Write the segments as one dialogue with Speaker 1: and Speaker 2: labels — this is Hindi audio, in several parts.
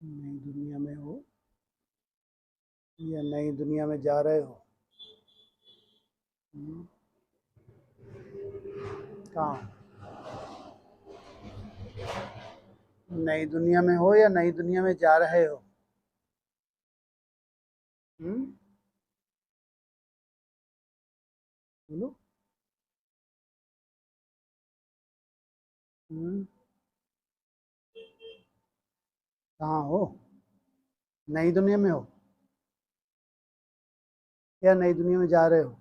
Speaker 1: नई दुनिया में हो या नई दुनिया में जा रहे हो? हम्म, कहाँ? नई दुनिया में हो या नई दुनिया में जा रहे हो? हम्म, बोलो। हम्म, कहाँ हो? नई दुनिया में हो या नई दुनिया में जा रहे हो?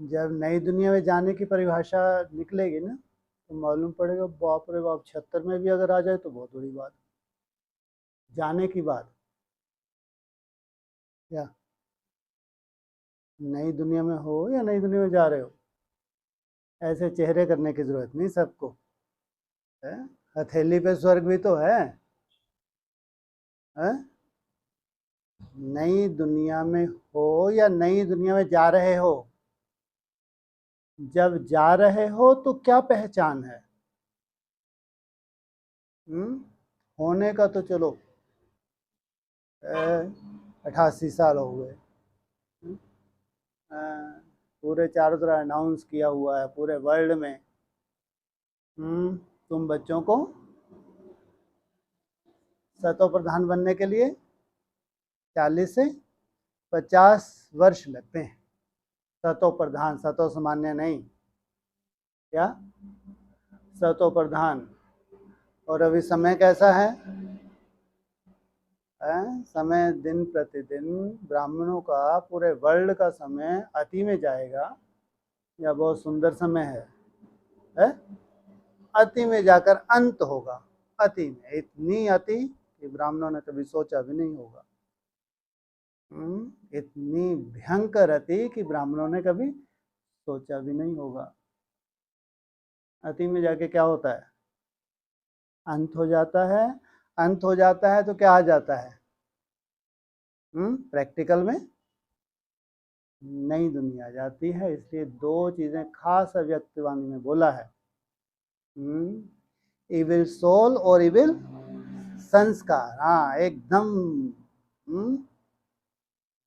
Speaker 1: जब नई दुनिया में जाने की परिभाषा निकलेगी ना, तो मालूम पड़ेगा, बाप रे बाप, 76 में भी अगर आ जाए तो बहुत बड़ी बात। जाने की बात क्या? नई दुनिया में हो या नई दुनिया में जा रहे हो? ऐसे चेहरे करने की जरूरत नहीं सबको है। हथेली पे स्वर्ग भी तो है? नई दुनिया में हो या नई दुनिया में जा रहे हो? जब जा रहे हो तो क्या पहचान है? हम्म, होने का तो चलो 88 साल हो गए। हम्म, अ, पूरे चारों तरफ अनाउंस किया हुआ है पूरे वर्ल्ड में। तुम बच्चों को सतों प्रधान बनने के लिए 40 से 50 वर्ष लगते हैं। सतो प्रधान, सतो सामान्य नहीं, क्या? सतो प्रधान। और अभी समय कैसा है? समय दिन प्रतिदिन ब्राह्मणों का, पूरे वर्ल्ड का समय अति में जाएगा या बहुत सुंदर समय है? अति में जाकर अंत होगा। अति में, इतनी अति कि ब्राह्मणों ने कभी सोचा भी नहीं होगा। इतनी भयंकर अति कि ब्राह्मणों ने कभी सोचा भी नहीं होगा। अति में जाके क्या होता है? अंत हो जाता है। अंत हो जाता है तो क्या आ जाता है? प्रैक्टिकल में नई दुनिया आ जाती है। इसलिए दो चीजें खास अव्यक्तवाणी में बोला है, इविल सोल और इविल संस्कार। हाँ, एकदम।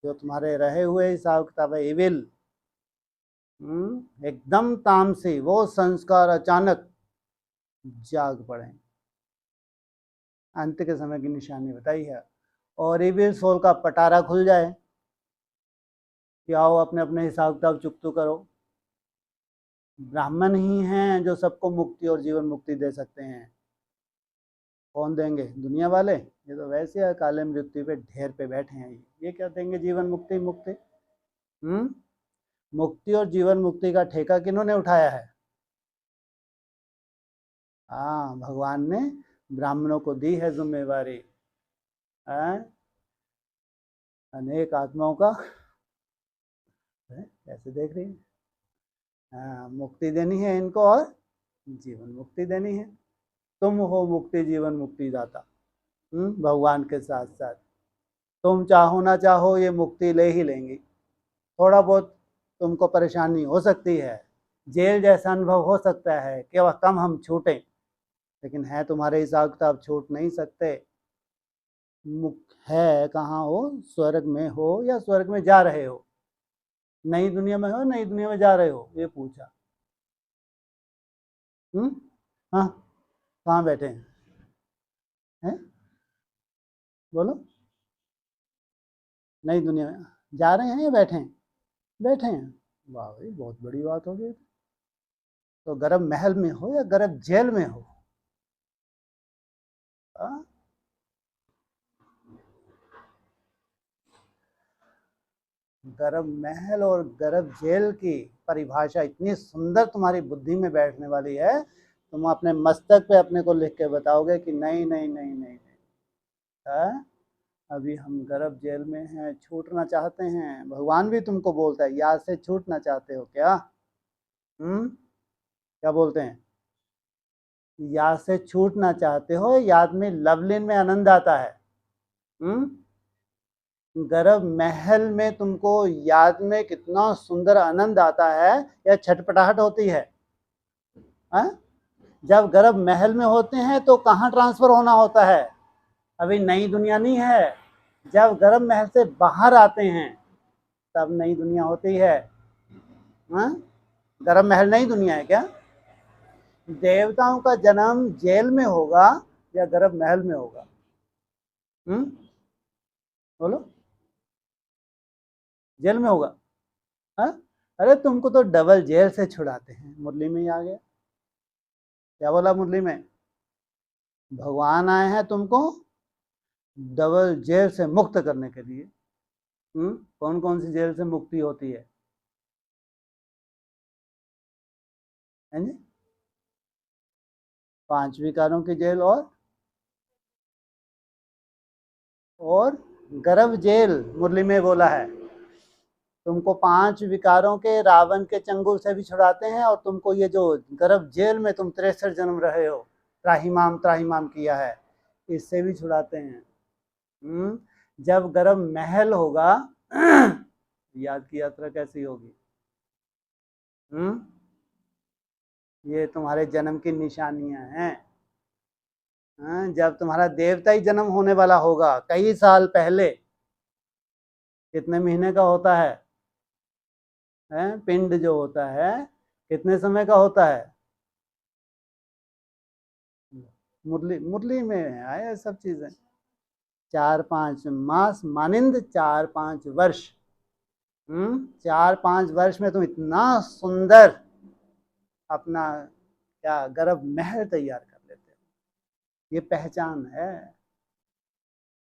Speaker 1: जो तुम्हारे रहे हुए हिसाब किताब है इविल, एकदम तामसी, वो संस्कार अचानक जाग पड़े। अंत के समय की निशानी बताई है। और इविल सोल का पटारा खुल जाए कि आओ अपने अपने हिसाब किताब चुकतू करो। ब्राह्मण ही हैं जो सबको मुक्ति और जीवन मुक्ति दे सकते हैं। कौन देंगे? दुनिया वाले। ये तो वैसे काले मृत्यु पे ढेर पे बैठे हैं। ये क्या देंगे जीवन मुक्ति? मुक्ति मुक्ति और जीवन मुक्ति का ठेका किन्होंने उठाया है? हाँ, भगवान ने ब्राह्मणों को दी है जिम्मेवारी। अनेक आत्माओं का कैसे देख रही है? हाँ, मुक्ति देनी है इनको और जीवन मुक्ति देनी है। तुम हो मुक्ति जीवन मुक्ति दाता। भगवान के साथ साथ तुम चाहो ना चाहो ये मुक्ति ले ही लेंगी। थोड़ा बहुत तुमको परेशानी हो सकती है, जेल जैसा अनुभव हो सकता है कि वह कम हम छूटें, लेकिन है तुम्हारे हिसाब किताब छूट नहीं सकते। है कहाँ हो? स्वर्ग में हो या स्वर्ग में जा रहे हो? नई दुनिया में हो, नई दुनिया में जा रहे हो, ये पूछा। हाँ, कहाँ बैठे हैं? बोलो। नई दुनिया में जा रहे हैं या बैठे हैं? बैठे हैं। वाह भाई, बहुत बड़ी बात हो गई। तो गर्भ महल में हो या गर्भ जेल में हो? आ? गर्भ महल और गर्भ जेल की परिभाषा इतनी सुंदर तुम्हारी बुद्धि में बैठने वाली है, तुम अपने मस्तक पे अपने को लिख के बताओगे कि नहीं नहीं नहीं नहीं नहीं, अभी हम गर्भ जेल में हैं, छूटना चाहते हैं। भगवान भी तुमको बोलता है, याद से छूटना चाहते हो क्या? क्या बोलते हैं? याद से छूटना चाहते हो? याद में लवलीन में आनंद आता है। गर्भ महल में तुमको याद में कितना सुंदर आनंद आता है या छटपटाहट होती है? जब गर्भ महल में होते हैं तो कहाँ ट्रांसफर होना होता है? अभी नई दुनिया नहीं है, जब गर्भ महल से बाहर आते हैं तब नई दुनिया होती है। हाँ, गर्भ महल नई दुनिया है क्या? देवताओं का जन्म जेल में होगा या गर्भ महल में होगा? बोलो। जेल में होगा। हाँ, अरे तुमको तो डबल जेल से छुड़ाते हैं, मुरली में ही आ गया। क्या बोला मुरली में? भगवान आए हैं तुमको डबल जेल से मुक्त करने के लिए। कौन कौन सी जेल से मुक्ति होती है? हैं जी? 5 विकारों की जेल और गर्भ जेल मुरली में बोला है। तुमको 5 विकारों के रावण के चंगुल से भी छुड़ाते हैं, और तुमको ये जो गर्भ जेल में तुम 63 जन्म रहे हो, त्राहिमाम त्राहिमाम किया है, इससे भी छुड़ाते हैं। जब गर्भ महल होगा याद की यात्रा कैसी होगी? ये तुम्हारे जन्म की निशानियां हैं। जब तुम्हारा देवता ही जन्म होने वाला होगा कई साल पहले, कितने महीने का होता है? पिंड जो होता है कितने समय का होता है? मुरली मुरली में आया सब चीजें। 4-5 मास मानिंद 4-5 वर्ष। 4-5 वर्ष में तुम इतना सुंदर अपना क्या गर्भ महल तैयार कर लेते हो। ये पहचान है।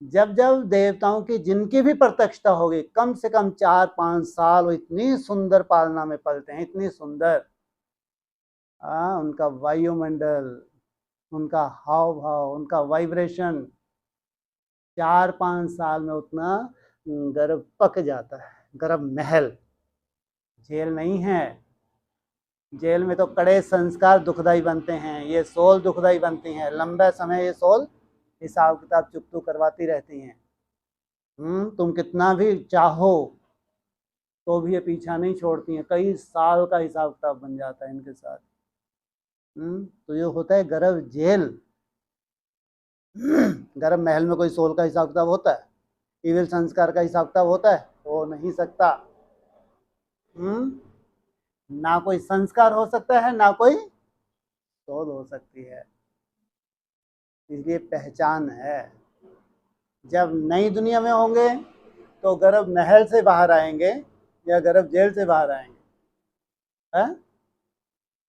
Speaker 1: जब जब देवताओं की जिनकी भी प्रत्यक्षता होगी, कम से कम 4-5 साल वो इतनी सुंदर पालना में पलते हैं, इतनी सुंदर। उनका वायुमंडल, उनका हाव भाव, उनका वाइब्रेशन 4-5 साल में उतना गर्भ पक जाता है। गर्भ महल जेल नहीं है। जेल में तो कड़े संस्कार दुखदाई बनते हैं, ये सोल दुखदाई बनती हैं, लंबे समय ये सोल हिसाब किताब चुकतू करवाती रहती हैं। तुम कितना भी चाहो तो भी ये पीछा नहीं छोड़ती हैं, कई साल का हिसाब किताब बन जाता है इनके साथ। तो ये होता है गर्भ जेल। गर्भ महल में कोई सोल का हिसाब किताब होता है? इविल संस्कार का हिसाब किताब होता है? हो नहीं सकता। ना कोई संस्कार हो सकता है, ना कोई सोल हो सकती है। इसलिए पहचान है। जब नई दुनिया में होंगे तो गर्भ महल से बाहर आएंगे या गर्भ जेल से बाहर आएंगे? है?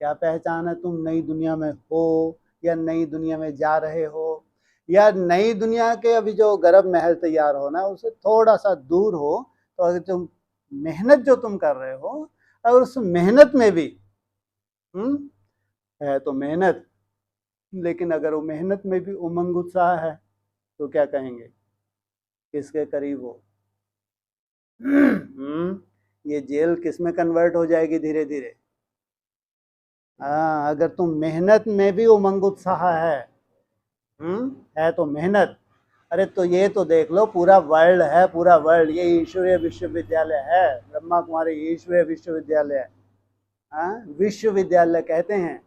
Speaker 1: क्या पहचान है? तुम नई दुनिया में हो या नई दुनिया में जा रहे हो, या नई दुनिया के अभी जो गर्भ महल तैयार होना उससे थोड़ा सा दूर हो, तो अगर तुम मेहनत जो तुम कर रहे हो, अगर उस मेहनत में भी है तो मेहनत, लेकिन अगर वो मेहनत में भी उमंग उत्साह है तो क्या कहेंगे? किसके करीब हो? ये जेल किस में कन्वर्ट हो जाएगी धीरे धीरे? अगर तुम मेहनत में भी उमंग उत्साह है तो मेहनत। अरे तो ये तो देख लो, पूरा वर्ल्ड है, पूरा वर्ल्ड ये ईश्वरीय विश्वविद्यालय है, ब्रह्मा कुमारी ईश्वरीय विश्वविद्यालय। विश्वविद्यालय कहते हैं।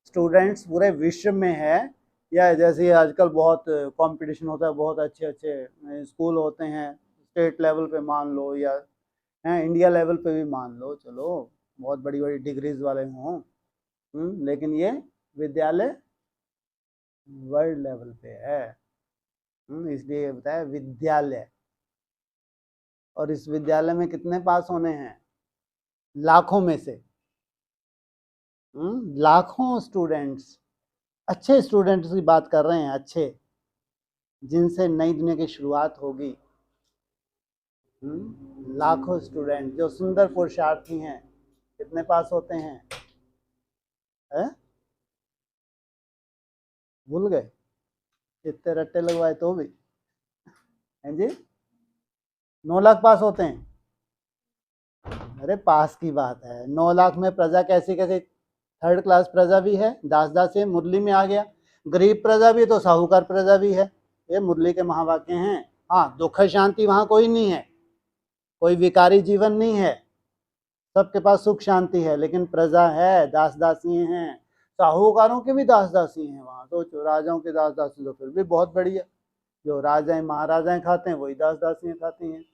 Speaker 1: स्टूडेंट्स पूरे विश्व में है, या जैसे आजकल बहुत कंपटीशन होता है, बहुत अच्छे अच्छे स्कूल होते हैं, स्टेट लेवल पे मान लो या इंडिया लेवल पे भी मान लो, चलो बहुत बड़ी बड़ी डिग्रीज वाले हों, लेकिन ये विद्यालय वर्ल्ड लेवल पे है, इसलिए बताया विद्यालय। और इस विद्यालय में कितने पास होने हैं? लाखों में से लाखों स्टूडेंट्स, अच्छे स्टूडेंट्स की बात कर रहे हैं, अच्छे, जिनसे नई दुनिया की शुरुआत होगी। लाखों स्टूडेंट जो सुंदर पुरुषार्थी हैं, कितने पास होते हैं? भूल गए? इतने रट्टे लगवाए तो भी हैं जी? 9 लाख पास होते हैं। अरे पास की बात है, 9 लाख में प्रजा कैसी कैसी, थर्ड क्लास प्रजा भी है, दास दासी मुरली में आ गया, गरीब प्रजा भी तो साहूकार प्रजा भी है, ये मुरली के महावाक्य हैं। हाँ, दुख शांति वहाँ कोई नहीं है, कोई विकारी जीवन नहीं है, सबके पास सुख शांति है, लेकिन प्रजा है, दास दासी हैं, साहूकारों के भी दास दासी हैं वहाँ तो, राजाओं के दास दासी तो फिर भी बहुत बढ़िया। जो राजाएं महाराजाएं खाते हैं वही दास दासियां खाती हैं।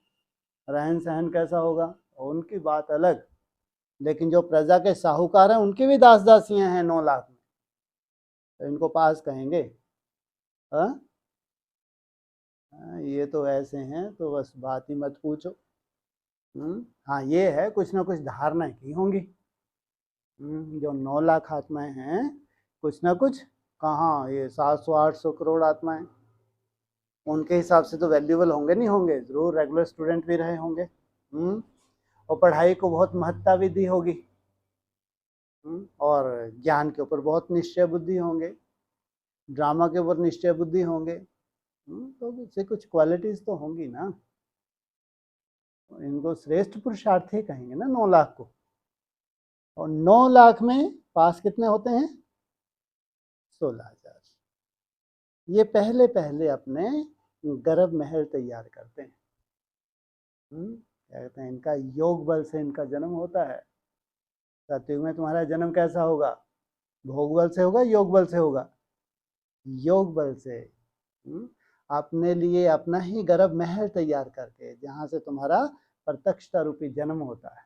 Speaker 1: रहन सहन कैसा होगा, उनकी बात अलग। लेकिन जो प्रजा के साहूकार हैं उनकी भी दास दासियां हैं 9 लाख में, तो इनको पास कहेंगे? हाँ, ये तो ऐसे हैं तो बस बात ही मत पूछो। हाँ, ये है कुछ ना कुछ धारणाएं की होंगी। जो 9 लाख आत्माएं हैं, कुछ ना कुछ, कहाँ ये 700-800 करोड़ आत्माएं, उनके हिसाब से तो वैल्यूएबल होंगे नहीं होंगे, जरूर रेगुलर स्टूडेंट भी रहे होंगे। और पढ़ाई को बहुत महत्ता भी दी होगी। और ज्ञान के ऊपर बहुत निश्चय बुद्धि होंगे, ड्रामा के ऊपर निश्चय बुद्धि होंगे। तो इससे कुछ क्वालिटीज तो होंगी ना। इनको श्रेष्ठ पुरुषार्थी कहेंगे ना 9 लाख को। और 9 लाख में पास कितने होते हैं? 16,000। ये पहले पहले अपने गर्भ महल तैयार करते हैं। क्या कहते हैं, इनका योग बल से इनका जन्म होता है। सतयुग में तुम्हारा जन्म कैसा होगा? भोग बल से होगा, योग बल से होगा? योग बल से। अपने लिए अपना ही गर्भ महल तैयार करके, जहां से तुम्हारा प्रत्यक्षता रूपी जन्म होता है।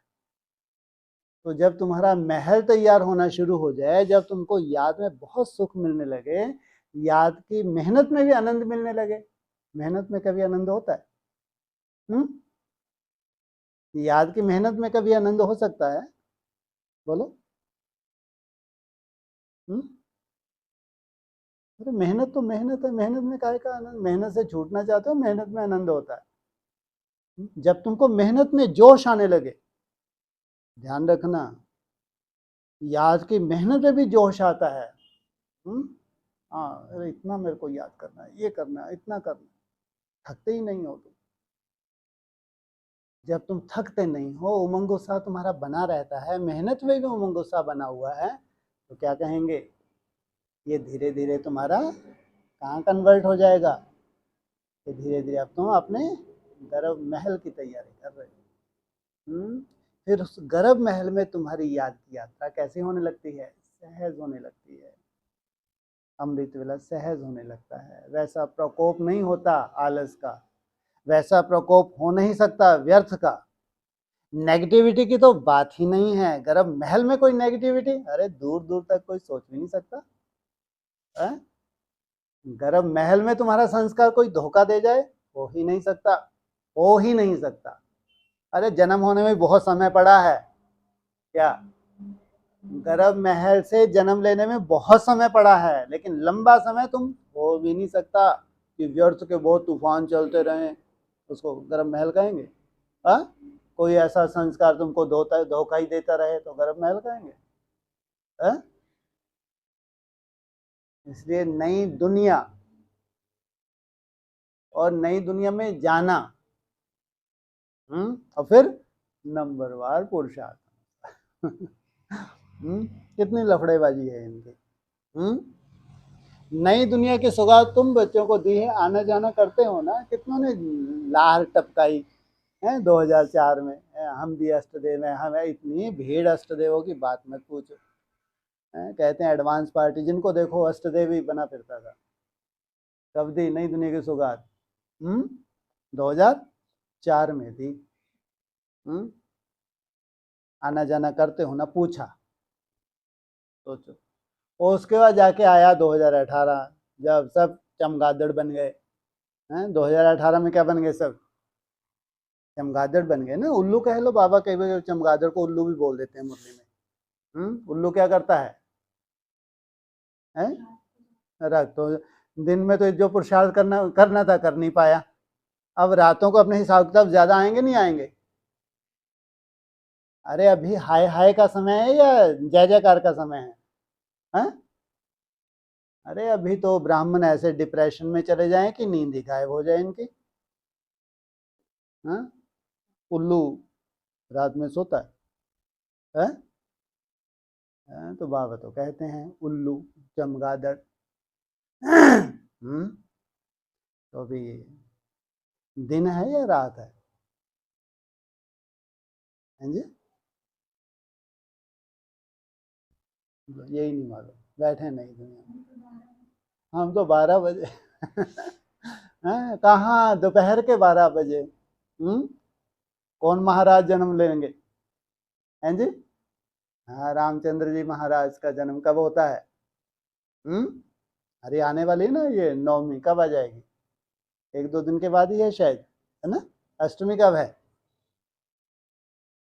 Speaker 1: तो जब तुम्हारा महल तैयार होना शुरू हो जाए, जब तुमको याद में बहुत सुख मिलने लगे, याद की मेहनत में भी आनंद मिलने लगे। मेहनत में कभी आनंद होता है? याद की मेहनत में कभी आनंद हो सकता है? बोलो। अरे मेहनत तो मेहनत है, मेहनत में काहे का आनंद? मेहनत से छूटना चाहते हो, मेहनत में आनंद होता है। जब तुमको मेहनत में जोश आने लगे, ध्यान रखना, याद की मेहनत में भी जोश आता है। हाँ, अरे इतना मेरे को याद करना है, ये करना है, इतना करना है, थकते ही नहीं हो तुम। जब तुम थकते नहीं हो, उमंग उत्साह तुम्हारा बना रहता है, मेहनत में भी उमंग उत्साह बना हुआ है, तो क्या कहेंगे? ये धीरे धीरे तुम्हारा कहाँ कन्वर्ट हो जाएगा? ये धीरे धीरे अब तुम अपने गर्भ महल की तैयारी कर रहे हो। फिर उस गर्भ महल में तुम्हारी याद की यात्रा कैसी होने लगती है? सहज होने लगती है। अमृत वेला सहज होने लगता है। वैसा प्रकोप नहीं होता आलस का, वैसा प्रकोप हो नहीं सकता व्यर्थ का। नेगेटिविटी की तो बात ही नहीं है। गर्भ महल में कोई नेगेटिविटी, अरे दूर दूर तक कोई सोच भी नहीं सकता। गर्भ महल में तुम्हारा संस्कार कोई धोखा दे जाए, हो ही नहीं सकता, हो ही नहीं सकता। अरे जन्म होने में बहुत समय पड़ा है क्या? गर्भ महल से जन्म लेने में बहुत समय पड़ा है, लेकिन लंबा समय तुम हो भी नहीं सकता कि व्यर्थ के बहुत तूफान चलते रहे, उसको गर्भ महल कहेंगे? कोई ऐसा संस्कार तुमको धोखा ही देता रहे तो गर्भ महल कहेंगे? इसलिए नई दुनिया और नई दुनिया में जाना, और फिर नंबरवार पुरुषार्थ। कितनी लफड़ेबाजी है इनकी। नई दुनिया की सौगात तुम बच्चों को दी है, आना जाना करते हो ना, कितनों ने लार टपकाई है 2004 में। हम भी अष्टदेव हैं, हमें इतनी भीड़ अष्टदेवों की बात मत पूछो। कहते हैं एडवांस पार्टी, जिनको देखो अष्टदेव ही बना फिरता था। कब दी नई दुनिया की सौगात? 2004 में थी। आना जाना करते हो ना, पूछा, सोचो। और उसके बाद जाके आया 2018, जब सब चमगादड़ बन गए। 2018 में क्या बन गए? सब चमगादड़ बन गए ना, उल्लू कह लो। बाबा कई बार चमगादड़ को उल्लू भी बोल देते हैं मुरली में। उल्लू क्या करता है? रख तो दिन में तो जो पुरुषार्थ करना था कर नहीं पाया, अब रातों को अपने हिसाब किताब ज्यादा आएंगे नहीं आएंगे? अरे अभी हाय हाय का समय है या जय जयकार का समय है? अरे अभी तो ब्राह्मण ऐसे डिप्रेशन में चले जाएं कि नींद ही गायब हो जाए इनकी। उल्लू रात में सोता है? तो बाबा तो कहते हैं उल्लू चमगादड़। तो अभी दिन है या रात है? जी, यही नहीं मालूम, बैठे नहीं दुनिया में। हम तो 12 बजे हैं कहाँ, दोपहर के 12 बजे। कौन महाराज जन्म लेंगे, हैं जी? हाँ, रामचंद्र जी महाराज का जन्म कब होता है? अरे आने वाली है ना ये नवमी, कब आ जाएगी? 1-2 दिन के बाद ही है शायद, है ना? अष्टमी कब है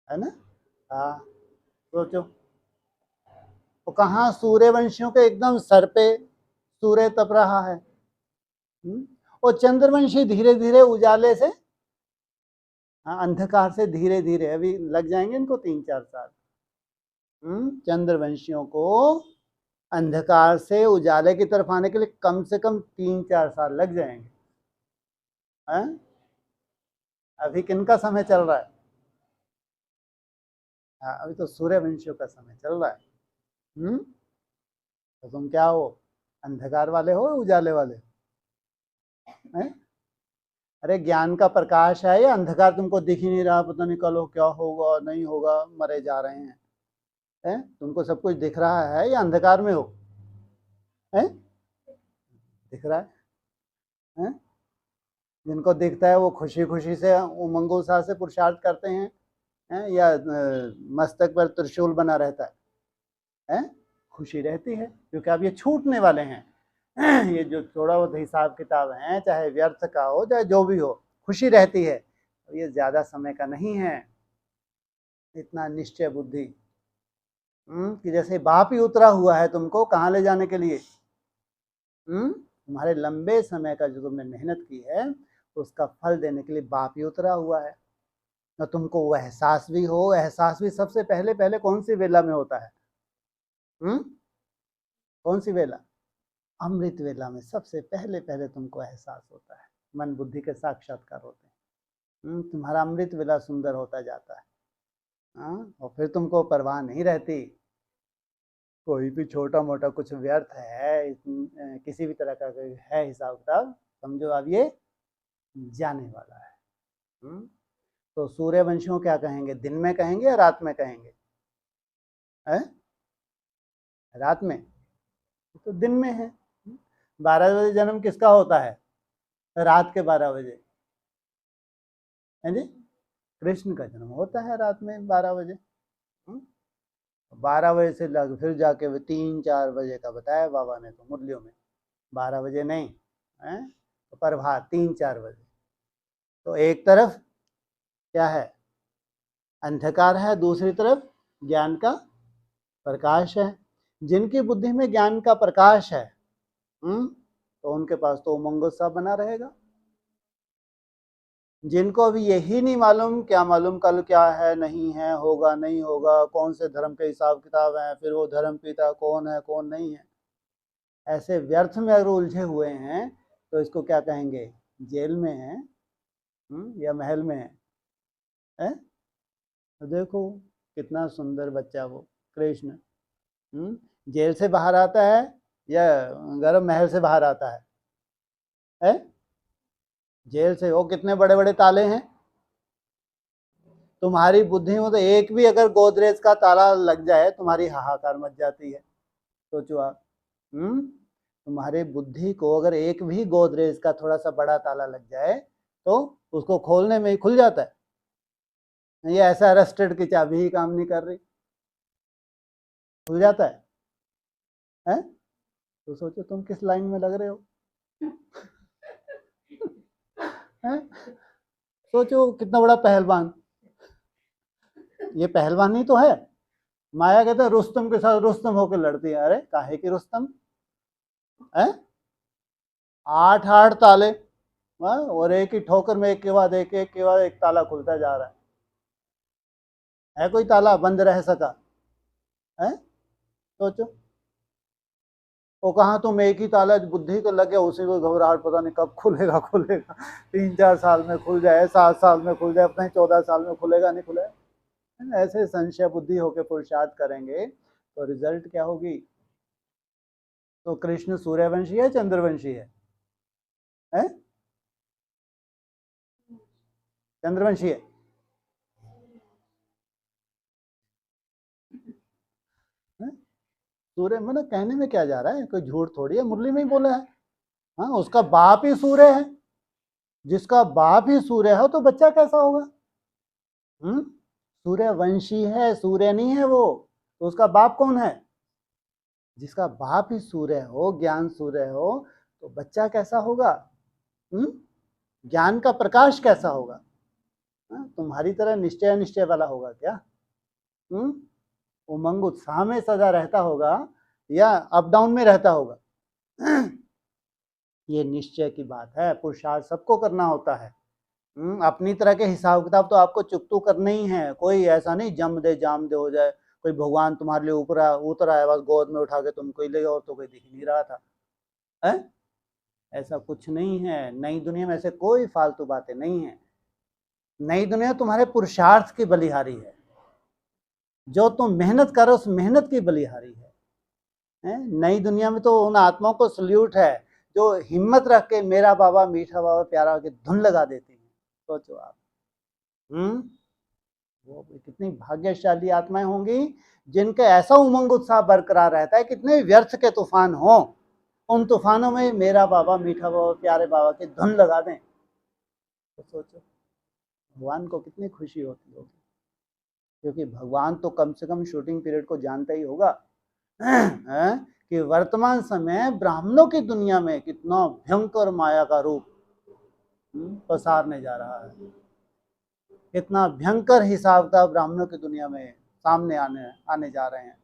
Speaker 1: ना? हाँ, सोचो। तो कहाँ सूर्यवंशियों के एकदम सर पे सूर्य तप रहा है। और चंद्रवंशी धीरे धीरे उजाले से, हाँ, अंधकार से धीरे धीरे, अभी लग जाएंगे इनको 3-4 साल। चंद्रवंशियों को अंधकार से उजाले की तरफ आने के लिए कम से कम 3-4 साल लग जाएंगे। हैं? अभी किनका समय चल रहा है? हाँ, अभी तो सूर्यवंशियों का समय चल रहा है। तो तुम क्या हो, अंधकार वाले हो उजाले वाले? हैं? अरे ज्ञान का प्रकाश है या अंधकार तुमको दिख ही नहीं रहा, पता नहीं कल हो क्या होगा नहीं होगा, मरे जा रहे हैं? तुमको सब कुछ दिख रहा है या अंधकार में हो? हैं? दिख रहा है? जिनको दिखता है वो खुशी खुशी से उमंग उत्साह से पुरुषार्थ करते हैं, या मस्तक पर त्रिशूल बना रहता है? खुशी रहती है क्योंकि अब ये छूटने वाले हैं। ये जो थोड़ा बहुत हिसाब किताब है, चाहे व्यर्थ का हो चाहे जो भी हो, खुशी रहती है। ये ज्यादा समय का नहीं है। इतना निश्चय बुद्धि कि जैसे बाप ही उतरा हुआ है तुमको कहाँ ले जाने के लिए। तुम्हारे लंबे समय का जो तुमने मेहनत की है उसका फल देने के लिए बाप ही उतरा हुआ है। न तुमको वो एहसास भी हो, एहसास भी सबसे पहले पहले कौन सी वेला में होता है? कौन सी वेला? अमृत वेला में सबसे पहले पहले तुमको एहसास होता है, मन बुद्धि के साक्षात्कार होते हैं। तुम्हारा अमृत वेला सुंदर होता जाता है। और फिर तुमको परवाह नहीं रहती, कोई भी छोटा मोटा कुछ व्यर्थ है, किसी भी तरह का है हिसाब किताब, समझो अब ये जाने वाला है। तो सूर्यवंशियों क्या कहेंगे, दिन में कहेंगे या रात में कहेंगे? रात में, तो दिन में है। 12 बजे जन्म किसका होता है? रात के 12 बजे, है जी? कृष्ण का जन्म होता है रात में 12 बजे। 12 बजे से लग फिर जाके 3-4 बजे का बताया बाबा ने तो मुरलियों में, 12 बजे नहीं है तो प्रभात 3-4 बजे। तो एक तरफ क्या है, अंधकार है, दूसरी तरफ ज्ञान का प्रकाश है। जिनकी बुद्धि में ज्ञान का प्रकाश है तो उनके पास तो उमंग उत्साह बना रहेगा। जिनको अभी यही नहीं मालूम, क्या मालूम कल क्या है नहीं है, होगा नहीं होगा, कौन से धर्म के हिसाब किताब हैं, फिर वो धर्म पिता कौन है कौन नहीं है, ऐसे व्यर्थ में अगर उलझे हुए हैं तो इसको क्या कहेंगे, जेल में है या महल में है? तो देखो कितना सुंदर बच्चा वो कृष्ण जेल से बाहर आता है या गर्म महल से बाहर आता है? जेल से। वो कितने बड़े बड़े ताले हैं, तुम्हारी बुद्धि में तो एक भी अगर गोदरेज का ताला लग जाए तुम्हारी हाहाकार मच जाती है। सोचो आप, तुम्हारी बुद्धि को अगर एक भी गोदरेज का थोड़ा सा बड़ा ताला लग जाए तो उसको खोलने में ही खुल जाता है। ये ऐसा अरेस्टेड की चाबी ही काम नहीं कर रही, खुल जाता है? तो सोचो तुम किस लाइन में लग रहे हो। है? सोचो कितना बड़ा पहलवान, ये पहलवान ही तो है। माया कहते हैं रुस्तम के साथ रुस्तम होकर लड़ती है। अरे काहे की रुस्तम है? 8-8 ताले और एक ही ठोकर में एक के बाद एक ताला खुलता जा रहा है कोई ताला बंद रह सका है? सोचो। वो कहा तुम एक ही ताला बुद्धि तो लगे उसी को घबराहट, पता नहीं कब खुलेगा 3-4 साल में खुल जाए, 7 साल में खुल जाए, पता नहीं 14 साल में खुलेगा नहीं खुलेगा। ऐसे संशय बुद्धि होकर पुरुषार्थ करेंगे तो रिजल्ट क्या होगी? तो कृष्ण सूर्यवंशी है चंद्रवंशी है? चंद्रवंशी है। सूर्य मतलब कहने में क्या जा रहा है, कोई झूठ थोड़ी है, मुरली में ही बोला है। हाँ, उसका बाप ही सूर्य है। जिसका बाप ही सूर्य हो तो बच्चा कैसा होगा? सूर्यवंशी है, सूर्य नहीं है वो, तो उसका बाप कौन है? जिसका बाप ही सूर्य हो, ज्ञान सूर्य हो, तो बच्चा कैसा होगा? ज्ञान का प्रकाश कैसा होगा? तुम्हारी तरह निश्चय अनिश्चय वाला होगा क्या? उमंग उत्साह में सदा रहता होगा या अप डाउन में रहता होगा? ये निश्चय की बात है। पुरुषार्थ सबको करना होता है। अपनी तरह के हिसाब किताब तो आपको चुकतू करने ही है। कोई ऐसा नहीं जम दे जाम दे हो जाए, कोई भगवान तुम्हारे लिए ऊपर उतर आया बस गोद में उठा के तुमको ही ले और तो कोई दिख नहीं रहा था है? ऐसा कुछ नहीं है। नई दुनिया में ऐसे कोई फालतू बातें नहीं है। नई दुनिया तुम्हारे पुरुषार्थ की बलिहारी है। जो तुम मेहनत करो उस मेहनत की बलिहारी है। नई दुनिया में तो उन आत्माओं को सल्यूट है जो हिम्मत रख के मेरा बाबा मीठा बाबा प्यारा की धुन लगा देती है। सोचो आप, वो कितनी भाग्यशाली आत्माएं होंगी जिनके ऐसा उमंग उत्साह बरकरार रहता है। कितने व्यर्थ के तूफान हो, उन तूफानों में मेरा बाबा मीठा बाबा प्यारे बाबा की धुन लगा दें, तो सोचो भगवान को कितनी खुशी होती होगी। क्योंकि भगवान तो कम से कम शूटिंग पीरियड को जानता ही होगा कि वर्तमान समय ब्राह्मणों की दुनिया में कितना भयंकर माया का रूप पसारने जा रहा है। कितना भयंकर हिसाब का ब्राह्मणों की दुनिया में सामने आने जा रहे हैं।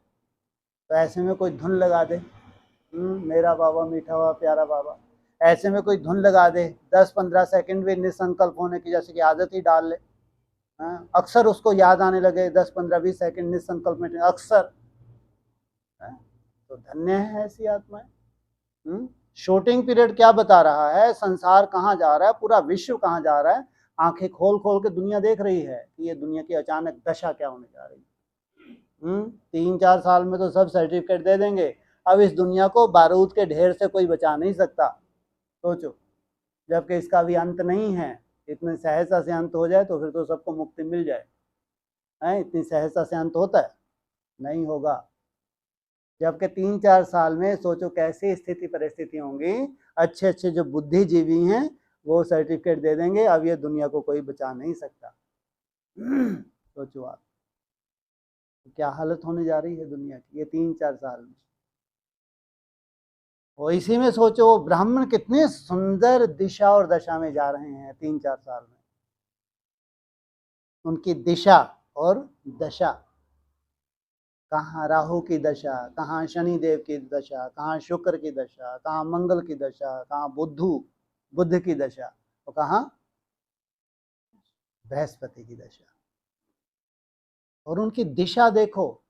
Speaker 1: तो ऐसे में कोई धुन लगा दे, मेरा बाबा मीठा बाबा प्यारा बाबा, ऐसे में कोई धुन लगा दे, 10-15 सेकंड भी निसंकल्प होने की जैसे कि आदत ही डाल ले, अक्सर उसको याद आने लगे 10-15-20 सेकंड निसंकल्प में अक्सर, तो धन्य है ऐसी आत्माएं। शूटिंग पीरियड क्या बता रहा है? संसार कहाँ जा रहा है, पूरा विश्व कहाँ जा रहा है। आंखें खोल खोल के दुनिया देख रही है कि ये दुनिया की अचानक दशा क्या होने जा रही है। 3-4 साल में तो सब सर्टिफिकेट दे देंगे। अब इस दुनिया को बारूद के ढेर से कोई बचा नहीं सकता। सोचो, जबकि इसका भी अंत नहीं है। इतने सहजता से अंत हो जाए तो फिर तो सबको मुक्ति मिल जाए। इतनी सहजता से अंत होता है? नहीं होगा। जबकि 3-4 साल में सोचो कैसी स्थिति परिस्थिति होंगी। अच्छे अच्छे जो बुद्धिजीवी हैं वो सर्टिफिकेट दे देंगे, अब ये दुनिया को कोई बचा नहीं सकता। सोचो आप क्या हालत होने जा रही है दुनिया की ये 3-4 साल में। और इसी में सोचो ब्राह्मण कितने सुंदर दिशा और दशा में जा रहे हैं 3-4 साल में। उनकी दिशा और दशा, कहाँ राहु की दशा, कहाँ शनिदेव की दशा, कहाँ शुक्र की दशा, कहाँ मंगल की दशा, कहाँ बुध की दशा, और कहाँ बृहस्पति की दशा। और उनकी दिशा देखो,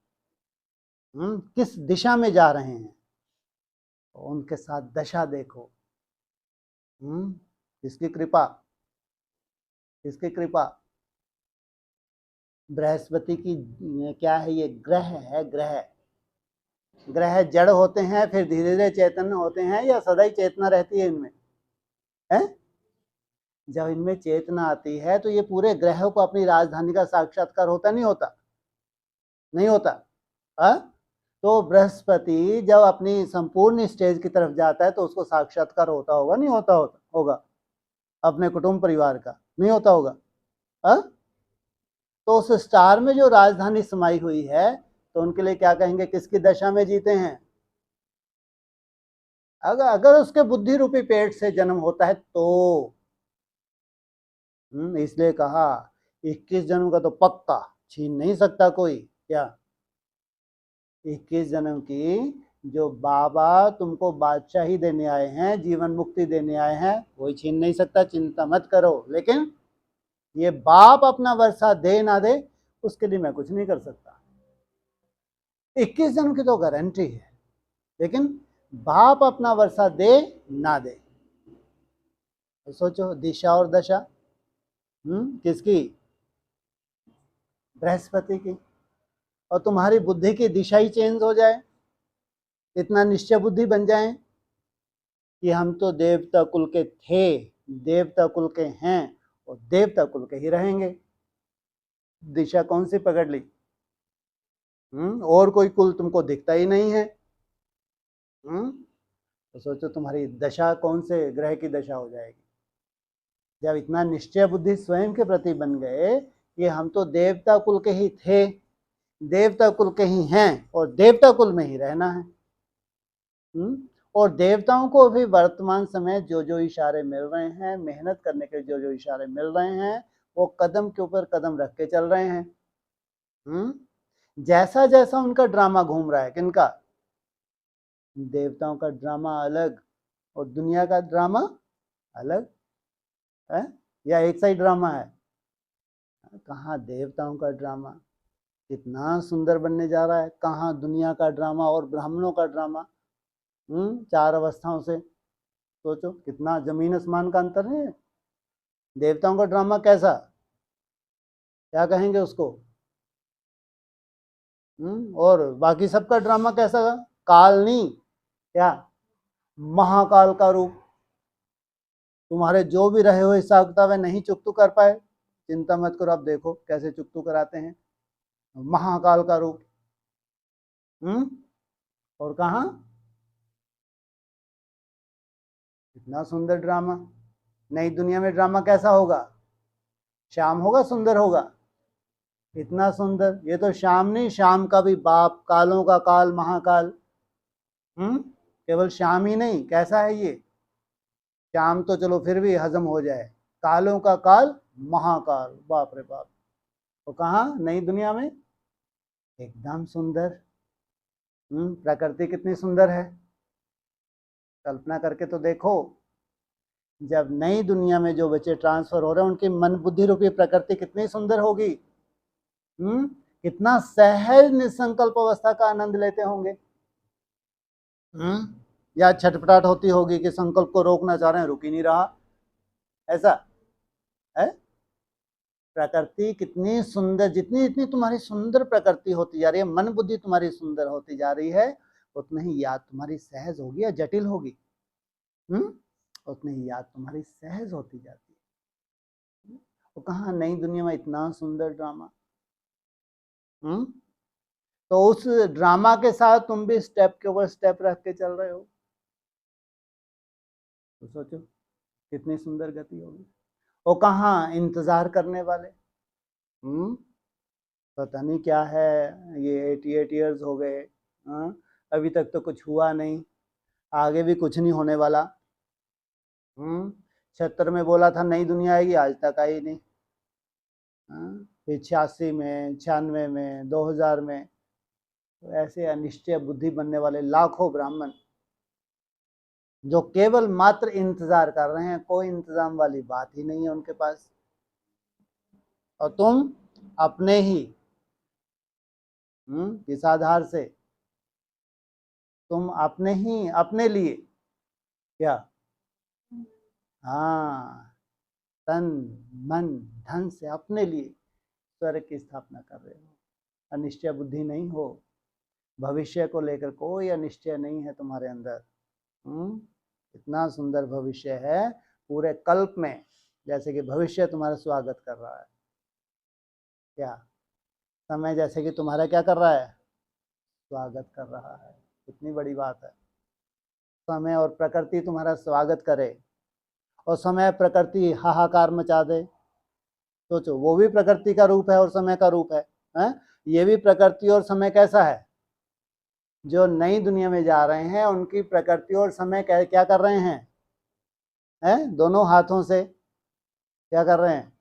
Speaker 1: किस दिशा में जा रहे हैं। और उनके साथ दशा देखो, किसकी कृपा, किसकी कृपा? बृहस्पति की क्या है? ये ग्रह है। ग्रह जड़ होते हैं फिर धीरे धीरे चैतन्य होते हैं या सदा ही चेतना रहती है इनमें? है जब इनमें चेतना आती है तो ये पूरे ग्रहों को अपनी राजधानी का साक्षात्कार होता नहीं होता? नहीं होता। तो बृहस्पति जब अपनी संपूर्ण स्टेज की तरफ जाता है तो उसको साक्षात्कार होता होगा नहीं होता होगा? अपने कुटुंब परिवार का नहीं होता होगा? तो उस स्टार में जो राजधानी समाई हुई है तो उनके लिए क्या कहेंगे? किसकी दशा में जीते हैं? अगर उसके बुद्धि रूपी पेट से जन्म होता है तो इसलिए कहा 21 जन्म का तो पक्का छीन नहीं सकता कोई। क्या 21 जन्म की जो बाबा तुमको बादशाही देने आए हैं, जीवन मुक्ति देने आए हैं, कोई छीन नहीं सकता। चिंता मत करो। लेकिन ये बाप अपना वर्षा दे ना दे उसके लिए मैं कुछ नहीं कर सकता। 21 जन्म की तो गारंटी है, लेकिन बाप अपना वर्षा दे ना दे। तो सोचो दिशा और दशा किसकी? बृहस्पति की। और तुम्हारी बुद्धि की दिशा ही चेंज हो जाए, इतना निश्चय बुद्धि बन जाए कि हम तो देवता कुल के थे, देवता कुल के हैं और देवता कुल के ही रहेंगे। दिशा कौन सी पकड़ ली? और कोई कुल तुमको दिखता ही नहीं है। तो सोचो तुम्हारी दशा कौन से ग्रह की दशा हो जाएगी। जब इतना निश्चय बुद्धि स्वयं के प्रति बन गए कि हम तो देवता कुल के ही थे, देवता कुल के ही हैं और देवता कुल में ही रहना है। और देवताओं को भी वर्तमान समय जो जो इशारे मिल रहे हैं, मेहनत करने के जो जो इशारे मिल रहे हैं, वो कदम के ऊपर कदम रख के चल रहे हैं। जैसा जैसा उनका ड्रामा घूम रहा है, किनका? देवताओं का ड्रामा अलग और दुनिया का ड्रामा अलग है, या एक साइड ड्रामा है? कहाँ देवताओं का ड्रामा कितना सुंदर बनने जा रहा है, कहाँ दुनिया का ड्रामा और ब्राह्मणों का ड्रामा। 4 अवस्थाओं से सोचो कितना जमीन आसमान का अंतर है। देवताओं का ड्रामा कैसा, क्या कहेंगे उसको? और बाकी सबका ड्रामा कैसा? कालनी, क्या महाकाल का रूप। तुम्हारे जो भी रहे हो हिसाब किताब है, नहीं चुकतू कर पाए, चिंता मत करो, अब देखो कैसे चुकतू कराते हैं। महाकाल का रूप। और कहा इतना सुंदर ड्रामा। नई दुनिया में ड्रामा कैसा होगा? श्याम होगा, सुंदर होगा, इतना सुंदर। ये तो श्याम नहीं, श्याम का भी बाप, कालों का काल, महाकाल। केवल श्याम ही नहीं, कैसा है ये? श्याम तो चलो फिर भी हजम हो जाए, कालों का काल, महाकाल, बाप रे बाप। तो कहा नई दुनिया में एकदम सुंदर। प्रकृति कितनी सुंदर है, कल्पना करके तो देखो। जब नई दुनिया में जो बच्चे ट्रांसफर हो रहे हैं, उनकी मन बुद्धि रूपी प्रकृति कितनी सुंदर होगी। कितना सहज निसंकल्प अवस्था का आनंद लेते होंगे। या छटपटाहट होती होगी कि संकल्प को रोकना चाह रहे हैं, रुक ही नहीं रहा, ऐसा है। प्रकृति कितनी सुंदर, जितनी जितनी तुम्हारी सुंदर प्रकृति होती जा रही है, मन बुद्धि तुम्हारी सुंदर होती जा रही है, उतनी ही याद तुम्हारी सहज होगी या जटिल होगी? उतनी ही याद तुम्हारी सहज होती जाती है। तो कहाँ नई दुनिया में इतना सुंदर ड्रामा। तो उस ड्रामा के साथ तुम भी स्टेप के ऊपर स्टेप रख के चल रहे हो, तो सोचो कितनी सुंदर गति होगी। वो कहाँ इंतजार करने वाले, पता नहीं क्या है, ये 88 ईयर्स हो गए, अभी तक तो कुछ हुआ नहीं, आगे भी कुछ नहीं होने वाला। 76 में बोला था नई दुनिया आएगी, आज तक आई नहीं। फिर 86 में, 96 में, 2000 में। तो ऐसे अनिश्चय बुद्धि बनने वाले लाखों ब्राह्मण जो केवल मात्र इंतजार कर रहे हैं, कोई इंतजाम वाली बात ही नहीं है उनके पास। और तुम अपने ही किस आधार से? तुम अपने ही, अपने लिए क्या? हाँ, तन मन धन से अपने लिए स्वर्ग की स्थापना कर रहे हो। अनिश्चय बुद्धि नहीं हो, भविष्य को लेकर कोई अनिश्चय नहीं है तुम्हारे अंदर। इतना सुंदर भविष्य है पूरे कल्प में, जैसे कि भविष्य तुम्हारा स्वागत कर रहा है। क्या समय जैसे कि तुम्हारा क्या कर रहा है? स्वागत कर रहा है। कितनी बड़ी बात है। समय और प्रकृति तुम्हारा स्वागत करे और समय प्रकृति हाहाकार मचा दे। सोचो, वो भी प्रकृति का रूप है और समय का रूप है? ये भी प्रकृति और समय कैसा है? जो नई दुनिया में जा रहे हैं उनकी प्रकृति और समय क्या कर रहे हैं? दोनों हाथों से क्या कर रहे हैं?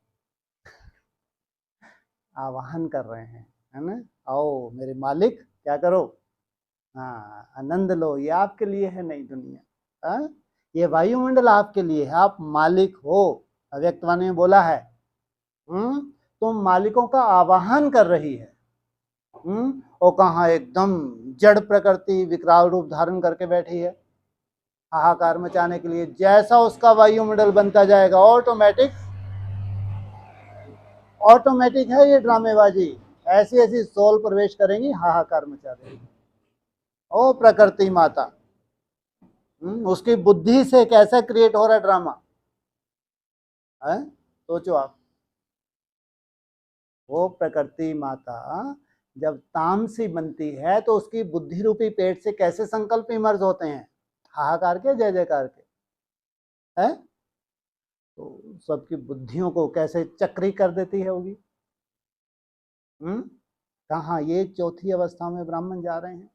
Speaker 1: आवाहन कर रहे हैं, है ना? आओ मेरे मालिक, क्या करो? हाँ, आनंद लो, ये आपके लिए है नई दुनिया। ये वायुमंडल आपके लिए है, आप मालिक हो। अव्यक्तवाणी में बोला है, तुम मालिकों का आवाहन कर रही है। और कहाँ एकदम जड़ प्रकृति विकराल रूप धारण करके बैठी है हाहाकार मचाने के लिए। जैसा उसका वायुमंडल बनता जाएगा, ऑटोमेटिक है ये ड्रामेबाजी। ऐसी ऐसी सोल प्रवेश करेंगी, हाहाकार मचा देगी। ओ प्रकृति माता, उसकी बुद्धि से कैसा क्रिएट हो रहा है ड्रामा, है? सोचो आप, वो प्रकृति माता जब तामसी बनती है तो उसकी बुद्धि रूपी पेट से कैसे संकल्प इमर्ज होते हैं? हाहाकार के, जय जयकार के, है? तो सबकी बुद्धियों को कैसे चक्री कर देती है होगी। कहाँ ये चौथी अवस्था में ब्राह्मण जा रहे हैं,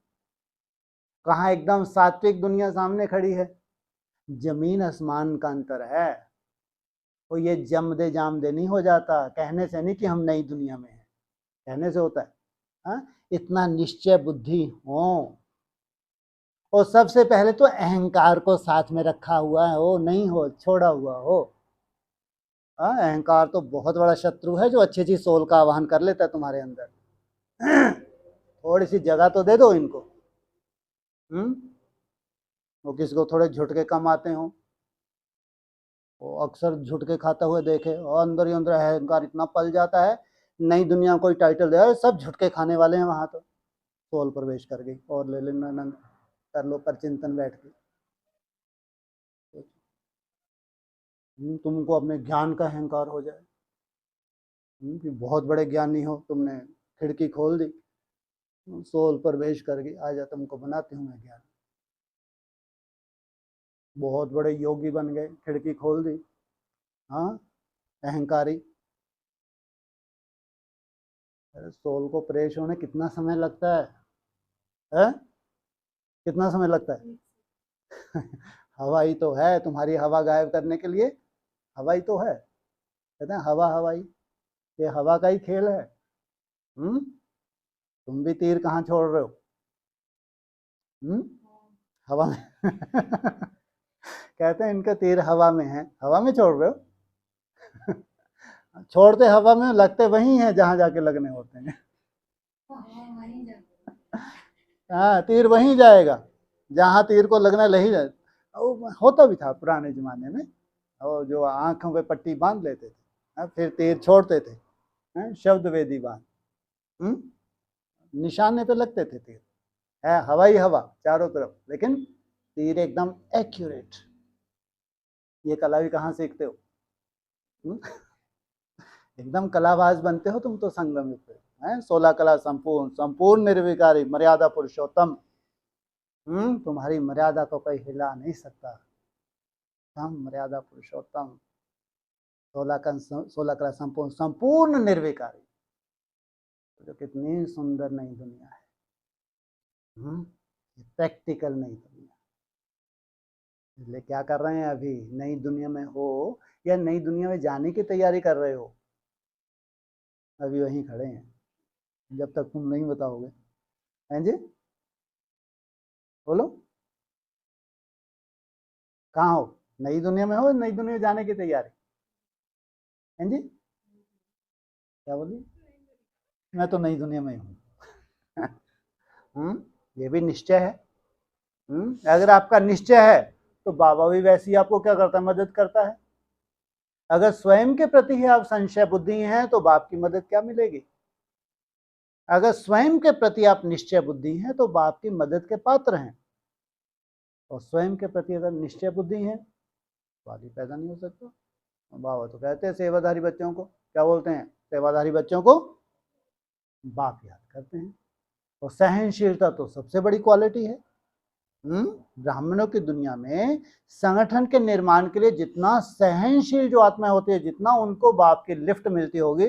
Speaker 1: कहाँ एकदम सात्विक दुनिया सामने खड़ी है। जमीन आसमान का अंतर है। तो ये जम दे जाम दे नहीं हो जाता, कहने से नहीं कि हम नई दुनिया में हैं, कहने से होता है। इतना निश्चय बुद्धि हो, और सबसे पहले तो अहंकार को साथ में रखा हुआ हो, नहीं हो छोड़ा हुआ हो। अहंकार तो बहुत बड़ा शत्रु है जो अच्छी चीज सोल का आवाहन कर लेता है तुम्हारे अंदर। थोड़ी सी जगह तो दे दो इनको। वो किसी को थोड़े झुटके कम आते हो, वो अक्सर झुटके खाता हुए देखे, और अंदर ही अंदर अहंकार इतना पल जाता है, नई दुनिया कोई टाइटल दे, सब झुटके खाने वाले हैं वहां। तो सोल प्रवेश कर गई, और ले लेना आनंद कर लो पर चिंतन बैठ के। तुमको अपने ज्ञान का अहंकार हो जाए कि बहुत बड़े ज्ञानी हो, तुमने खिड़की खोल दी, सोल प्रवेश कर गई, आजा तुमको बनाती हूँ मैं ज्ञान। बहुत बड़े योगी बन गए, खिड़की खोल दी। हाँ, अहंकारी। अरे सोल को प्रवेश होने कितना समय लगता है? कितना समय लगता है? हवा ही तो है, तुम्हारी हवा गायब करने के लिए हवा ही तो है। कहते हैं हवा हवाई, ये हवा का ही खेल है। तुम भी तीर कहाँ छोड़ रहे हो? हवा में। कहते हैं इनका तीर हवा में है, हवा में छोड़ रहे हो? छोड़ते हवा में, लगते वहीं हैं जहां जाके लगने होते हैं। हाँ, तीर वहीं जाएगा जहां तीर को लगना, लही जाए। होता भी था पुराने जमाने में, और जो आंखों पे पट्टी बांध लेते थे, फिर तीर छोड़ते थे, शब्द वेदी बांध, निशाने पे लगते थे तीर। है हवा ही हवा चारों तरफ, लेकिन तीर एकदम एक्यूरेट। ये कला भी कहाँ सीखते हो? एकदम कलाबाज बनते हो तुम तो संगम पे। 16 कला संपूर्ण, संपूर्ण निर्विकारी, मर्यादा पुरुषोत्तम। तुम्हारी मर्यादा को कोई हिला नहीं सकता। हम मर्यादा पुरुषोत्तम, 16 कला संपूर्ण, संपूर्ण निर्विकारी। जो कितनी सुंदर नई दुनिया है। प्रैक्टिकल नई दुनिया। इसलिए क्या कर रहे हैं अभी? नई दुनिया में हो या नई दुनिया में जाने की तैयारी कर रहे हो? अभी वहीं खड़े हैं, जब तक तुम नहीं बताओगे। हैं जी, बोलो कहाँ हो? नई दुनिया में हो, नई दुनिया में जाने की तैयारी? हैं जी, क्या बोली? मैं तो नई दुनिया में हूँ। ये भी निश्चय है। अगर आपका निश्चय है तो बाबा भी वैसे ही आपको क्या करता है? मदद करता है। अगर स्वयं के प्रति ही आप संशय बुद्धि हैं तो बाप की मदद क्या मिलेगी? अगर स्वयं के प्रति आप निश्चय बुद्धि हैं तो बाप की मदद के पात्र हैं, और स्वयं के प्रति अगर निश्चय बुद्धि है तो आदि पैदा नहीं हो सकता। बाबा तो कहते हैं सेवाधारी बच्चों को क्या बोलते हैं? सेवाधारी बच्चों को बाप याद करते हैं। और सहनशीलता तो सबसे बड़ी क्वालिटी है। ब्राह्मणों की दुनिया में संगठन के निर्माण के लिए जितना सहनशील जो आत्मा होती है, जितना उनको बाप की लिफ्ट मिलती होगी,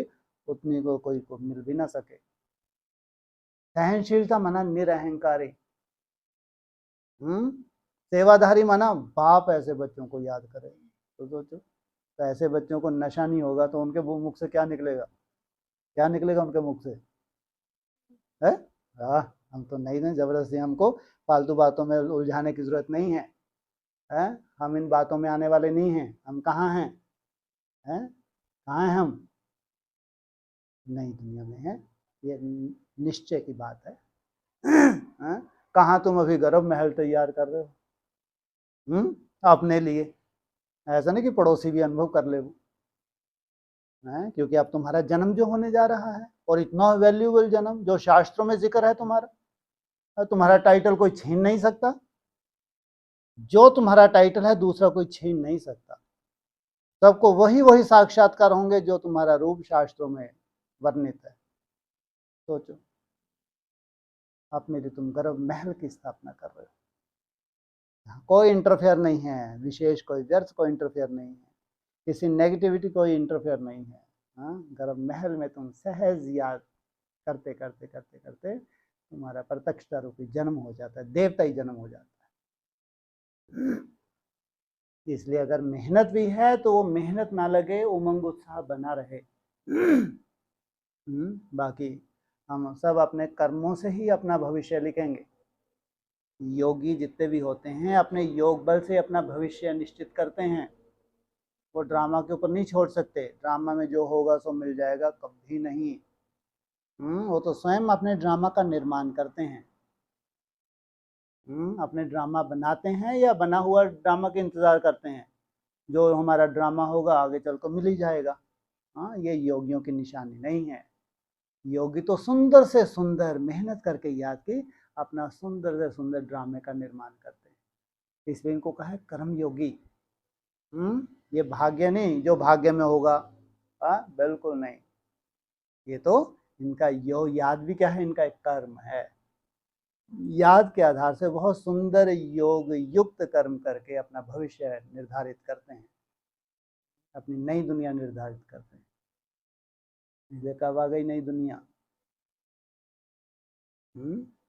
Speaker 1: उतनी को कोई को मिल भी ना सके। सहनशीलता माना निरअहंकारी। सेवाधारी माना बाप ऐसे बच्चों को याद करे। तो सोचो, तो ऐसे बच्चों को नशा नहीं होगा तो उनके मुख से क्या निकलेगा? क्या निकलेगा उनके मुख से? है हम तो नहीं ना, जबरदस्ती हमको फालतू बातों में उलझाने की जरूरत नहीं है। हम इन बातों में आने वाले नहीं हैं। हम कहाँ हैं? कहाँ हैं हम? नई दुनिया में है। ये निश्चय की बात है। कहाँ तुम अभी गर्भ महल तैयार कर रहे हो अपने लिए? ऐसा नहीं कि पड़ोसी भी अनुभव कर ले वो, क्योंकि अब तुम्हारा जन्म जो होने जा रहा है, और इतना वैल्यूएबल जन्म जो शास्त्रों में जिक्र है तुम्हारा, तुम्हारा टाइटल कोई छीन नहीं सकता। जो तुम्हारा टाइटल है दूसरा कोई छीन नहीं सकता। सबको वही वही साक्षात्कार होंगे जो तुम्हारा रूप शास्त्रों में वर्णित है। सोचो, अपने लिए तुम गर्भ महल की स्थापना कर रहे हो। कोई इंटरफेयर नहीं है, विशेष कोई व्यर्थ कोई इंटरफेयर नहीं है। किसी नेगेटिविटी कोई इंटरफेयर नहीं है। हाँ, गर्भ महल में तुम सहज याद करते करते करते करते तुम्हारा प्रत्यक्षता रूपी जन्म हो जाता है, देवता ही जन्म हो जाता है। इसलिए अगर मेहनत भी है तो वो मेहनत ना लगे, उमंग उत्साह बना रहे। बाकी हम सब अपने कर्मों से ही अपना भविष्य लिखेंगे। योगी जितने भी होते हैं अपने योग बल से अपना भविष्य निश्चित करते हैं। वो ड्रामा के ऊपर नहीं छोड़ सकते, ड्रामा में जो होगा सो मिल जाएगा, कभी नहीं। वो तो स्वयं अपने ड्रामा का निर्माण करते हैं। अपने ड्रामा बनाते हैं या बना हुआ ड्रामा के इंतजार करते हैं। जो हमारा ड्रामा होगा आगे चल कर मिल ही जाएगा। हाँ, ये योगियों की निशानी नहीं है। योगी तो सुंदर से सुंदर मेहनत करके याद की अपना सुंदर से सुंदर ड्रामे का निर्माण करते हैं। इसलिए इनको कहा है कर्म योगी। ये भाग्य नहीं जो भाग्य में होगा, बिल्कुल नहीं। ये तो इनका याद भी क्या है, इनका एक कर्म है। याद के आधार से बहुत सुंदर योग युक्त कर्म करके अपना भविष्य निर्धारित करते हैं, अपनी नई दुनिया निर्धारित करते हैं। इसलिए कब आ गई नई दुनिया?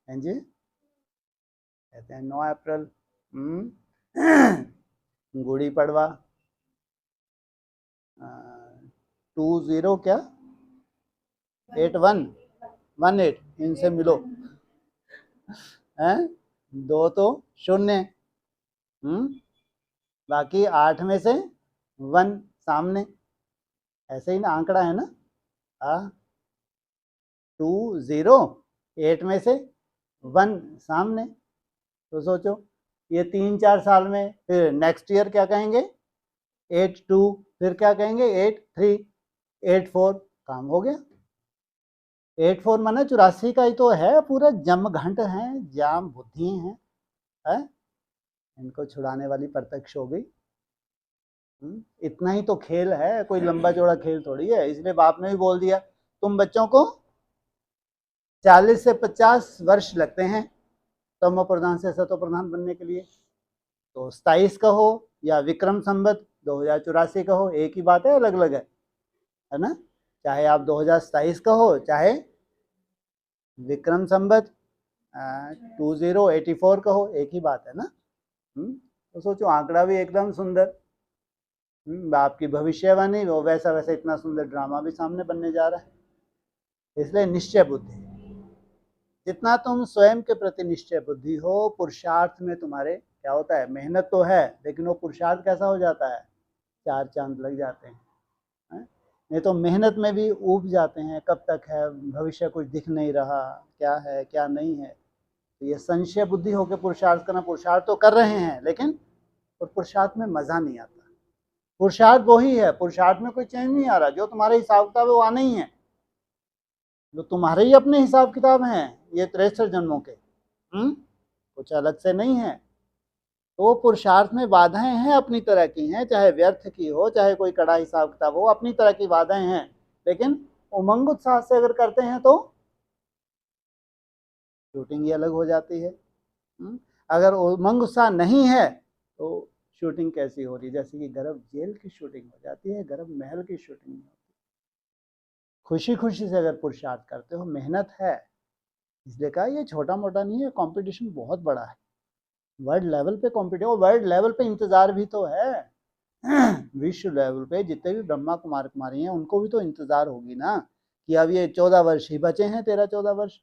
Speaker 1: जी कहते हैं 9 अप्रैल, गुड़ी पड़वा 20 क्या 8118 इनसे मिलो हैं, 2 तो 0, बाकी 8 में से 1 सामने, ऐसे ही ना आंकड़ा है ना। 2 0 8 में से 1 सामने। तो सोचो ये 3-4 साल में फिर नेक्स्ट ईयर क्या कहेंगे 82, फिर क्या कहेंगे 83, 84, काम हो गया। 84 माना 84 का ही तो है, पूरा जमघंट है, जाम बुद्धि है? इनको छुड़ाने वाली प्रत्यक्ष हो गई। इतना ही तो खेल है, कोई लंबा चौड़ा खेल थोड़ी है। इसलिए बाप ने भी बोल दिया तुम बच्चों को 40 से 50 वर्ष लगते हैं तमो प्रधान से सतो प्रधान बनने के लिए। तो 27 कहो या विक्रम संवत 2084 कहो, एक ही बात है, अलग अलग है ना। चाहे आप 2027 कहो चाहे विक्रम संवत 2084 कहो, एक ही बात है ना। तो सोचो आंकड़ा भी एकदम सुंदर, बाप की भविष्यवाणी वो वैसा वैसा इतना सुंदर ड्रामा भी सामने बनने जा रहा है। इसलिए निश्चय बुद्धि, जितना तुम स्वयं के प्रति निश्चय बुद्धि हो, पुरुषार्थ में तुम्हारे क्या होता है, मेहनत तो है लेकिन वो पुरुषार्थ कैसा हो जाता है, 4 चांद लग जाते हैं। नहीं तो मेहनत में भी ऊब जाते हैं, कब तक है, भविष्य कुछ दिख नहीं रहा, क्या है क्या नहीं है। तो ये संशय बुद्धि होकर पुरुषार्थ करना, पुरुषार्थ तो कर रहे हैं लेकिन और पुरुषार्थ में मजा नहीं आता। पुरुषार्थ वही है, पुरुषार्थ में कोई चेंज नहीं आ रहा, जो तुम्हारे हिसाब किताब है वो आना ही है, जो तुम्हारे ही अपने हिसाब किताब हैं ये 63 जन्मों के, कुछ अलग से नहीं है। तो पुरुषार्थ में बाधाएं हैं, अपनी तरह की हैं, चाहे व्यर्थ की हो चाहे कोई कड़ा हिसाब किताब हो, अपनी तरह की बाधाएं हैं। लेकिन उमंग उत्साह से अगर करते हैं तो शूटिंग ही अलग हो जाती है। अगर उमंग उत्साह नहीं है तो शूटिंग कैसी हो रही, जैसे कि गर्भ जेल की शूटिंग हो जाती है, गर्भ महल की शूटिंग होती है। खुशी खुशी से अगर पुरुषार्थ करते हो, मेहनत है, इसलिए कहा ये छोटा मोटा नहीं है, कंपटीशन बहुत बड़ा है, वर्ल्ड लेवल पे कॉम्पिटिशन, वर्ल्ड लेवल पे इंतजार भी तो है। विश्व लेवल पे जितने भी ब्रह्मा कुमार कुमारी हैं उनको भी तो इंतजार होगी ना कि अब ये 14 वर्ष ही बचे हैं, 13-14 वर्ष।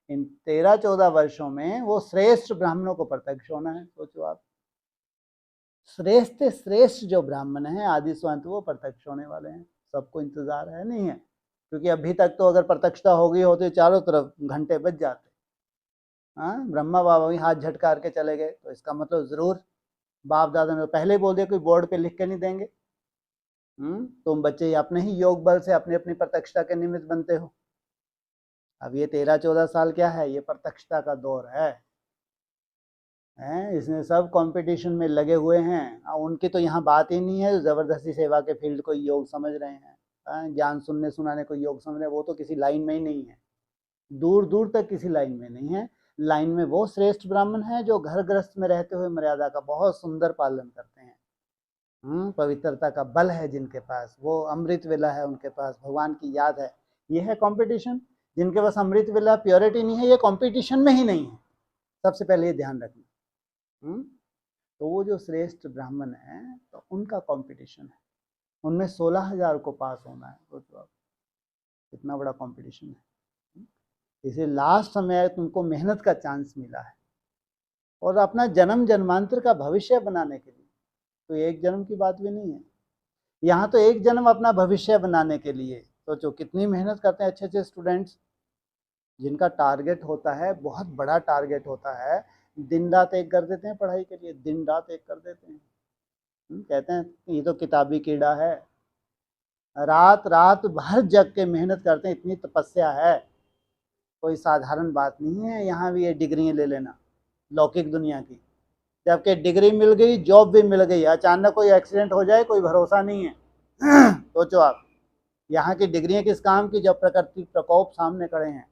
Speaker 1: इन 13-14 वर्षों में वो श्रेष्ठ ब्राह्मणों को प्रत्यक्ष होना है। सोचो आप, श्रेष्ठ श्रेष्ठ जो ब्राह्मण हैं आदि स्वंत वो प्रत्यक्ष होने वाले हैं। सबको इंतजार है नहीं है, क्योंकि अभी तक तो अगर प्रत्यक्षता हो गई होती चारों तरफ घंटे बज जाते। ब्रह्मा बाबा भी हाथ झटकार के चले गए, तो इसका मतलब जरूर बाप दादा ने पहले ही बोल दिया, कोई बोर्ड पे लिख के नहीं देंगे। तुम बच्चे अपने ही योग बल से अपनी अपनी प्रत्यक्षता के निमित्त बनते हो। अब ये 13-14 साल क्या है, ये प्रत्यक्षता का दौर है। इसमें सब कंपटीशन में लगे हुए हैं। उनकी तो यहाँ बात ही नहीं है, जबरदस्ती सेवा के फील्ड को योग समझ रहे हैं, ज्ञान सुनने सुनाने को योग समझ रहे हैं, वो तो किसी लाइन में ही नहीं है, दूर दूर तक किसी लाइन में नहीं है। लाइन में वो श्रेष्ठ ब्राह्मण है जो घर गृहस्थ में रहते हुए मर्यादा का बहुत सुंदर पालन करते हैं। पवित्रता का बल है जिनके पास, वो अमृत वेला है उनके पास, भगवान की याद है, ये है कंपटीशन। जिनके पास अमृत वेला प्योरिटी नहीं है, ये कंपटीशन में ही नहीं है। सबसे पहले ये ध्यान रखना। तो वो जो श्रेष्ठ ब्राह्मण है तो उनका कंपटीशन है, उनमें 16,000 को पास होना है। सोचो आप, कितना बड़ा कंपटीशन है। इसे लास्ट समय तुमको मेहनत का चांस मिला है और अपना जन्म जन्मांतर का भविष्य बनाने के लिए। तो एक जन्म की बात भी नहीं है, यहाँ तो एक जन्म अपना भविष्य बनाने के लिए। सोचो कितनी मेहनत करते हैं अच्छे अच्छे स्टूडेंट्स, जिनका टारगेट होता है, बहुत बड़ा टारगेट होता है, दिन रात एक कर देते हैं पढ़ाई के लिए, दिन रात एक कर देते हैं। कहते हैं ये तो किताबी कीड़ा है, रात रात भर जग के मेहनत करते हैं, इतनी तपस्या है, कोई साधारण बात नहीं है। यहाँ भी ये डिग्रियाँ ले लेना लौकिक दुनिया की, जबकि डिग्री मिल गई, जॉब भी मिल गई, अचानक कोई एक्सीडेंट हो जाए कोई भरोसा नहीं है। सोचो आप, यहाँ की डिग्रियाँ किस काम की जब प्रकृति प्रकोप सामने खड़े हैं।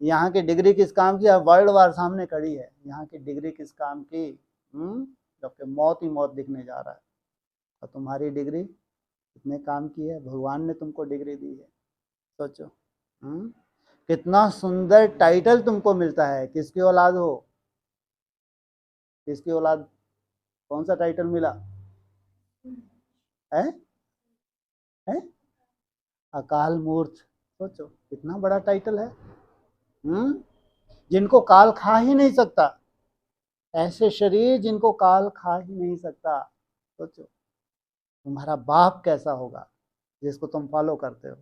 Speaker 1: यहाँ की डिग्री किस काम की, अब वर्ल्ड वार सामने खड़ी है। यहाँ की डिग्री किस काम की, जबकि मौत ही मौत दिखने जा रहा है। और तुम्हारी डिग्री कितने काम की है, भगवान ने तुमको डिग्री दी है। सोचो कितना सुंदर टाइटल तुमको मिलता है। किसकी औलाद हो, किसकी औलाद, कौन सा टाइटल मिला है? अकाल मूर्त। सोचो कितना बड़ा टाइटल है। जिनको काल खा ही नहीं सकता, ऐसे शरीर जिनको काल खा ही नहीं सकता। सोचो तुम्हारा बाप कैसा होगा जिसको तुम फॉलो करते हो।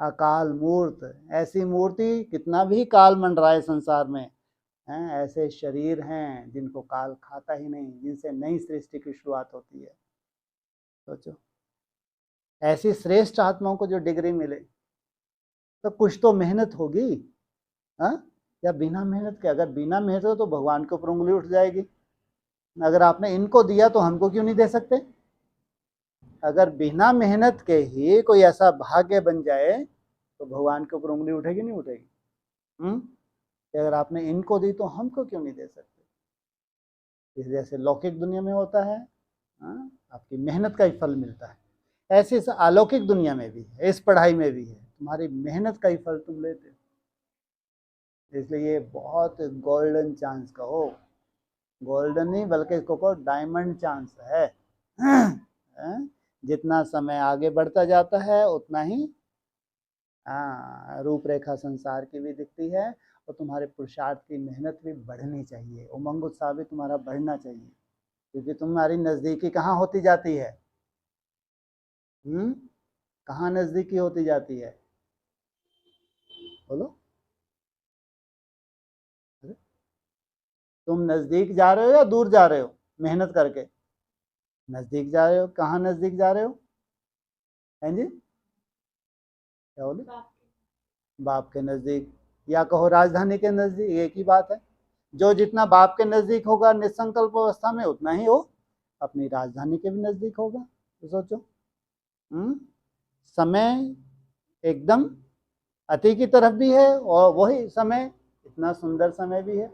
Speaker 1: अकाल मूर्त, ऐसी मूर्ति, कितना भी काल मंडराए संसार में हैं, ऐसे शरीर हैं जिनको काल खाता ही नहीं, जिनसे नई सृष्टि की शुरुआत होती है। सोचो ऐसी श्रेष्ठ आत्माओं को जो डिग्री मिले, तो कुछ तो मेहनत होगी। या बिना मेहनत के, अगर बिना मेहनत हो तो भगवान के ऊपर उंगली उठ जाएगी। अगर आपने इनको दिया तो हमको क्यों नहीं दे सकते? अगर बिना मेहनत के ही कोई ऐसा भाग्य बन जाए तो भगवान के ऊपर उंगली उठेगी नहीं उठेगी? अगर आपने इनको दी तो हमको क्यों नहीं दे सकते? इस जैसे लौकिक दुनिया में होता है, आपकी मेहनत का ही फल मिलता है, ऐसे इस अलौकिक दुनिया में भी है, इस पढ़ाई में भी है, तुम्हारी मेहनत का ही फल तुम लेते हो। इसलिए ये बहुत गोल्डन चांस कहो, गोल्डन नहीं बल्कि इसको कहो डायमंड चांस है। जितना समय आगे बढ़ता जाता है उतना ही रूपरेखा संसार की भी दिखती है, और तुम्हारे पुरुषार्थ की मेहनत भी बढ़नी चाहिए, उमंग उत्साह भी तुम्हारा बढ़ना चाहिए, क्योंकि तुम्हारी नज़दीकी कहाँ होती जाती है? कहाँ नज़दीकी होती जाती है? बोलो, तुम नज़दीक जा रहे हो या दूर जा रहे हो मेहनत करके? नज़दीक जा रहे हो। कहाँ नज़दीक जा रहे हो? हैं जी, क्या बोले? बाप के नज़दीक, या कहो राजधानी के नज़दीक, एक ही बात है। जो जितना बाप के नज़दीक होगा निसंकल्प अवस्था में, उतना ही वो अपनी राजधानी के भी नज़दीक होगा। तो सोचो समय एकदम अति की तरफ भी है, और वही समय इतना सुंदर समय भी है।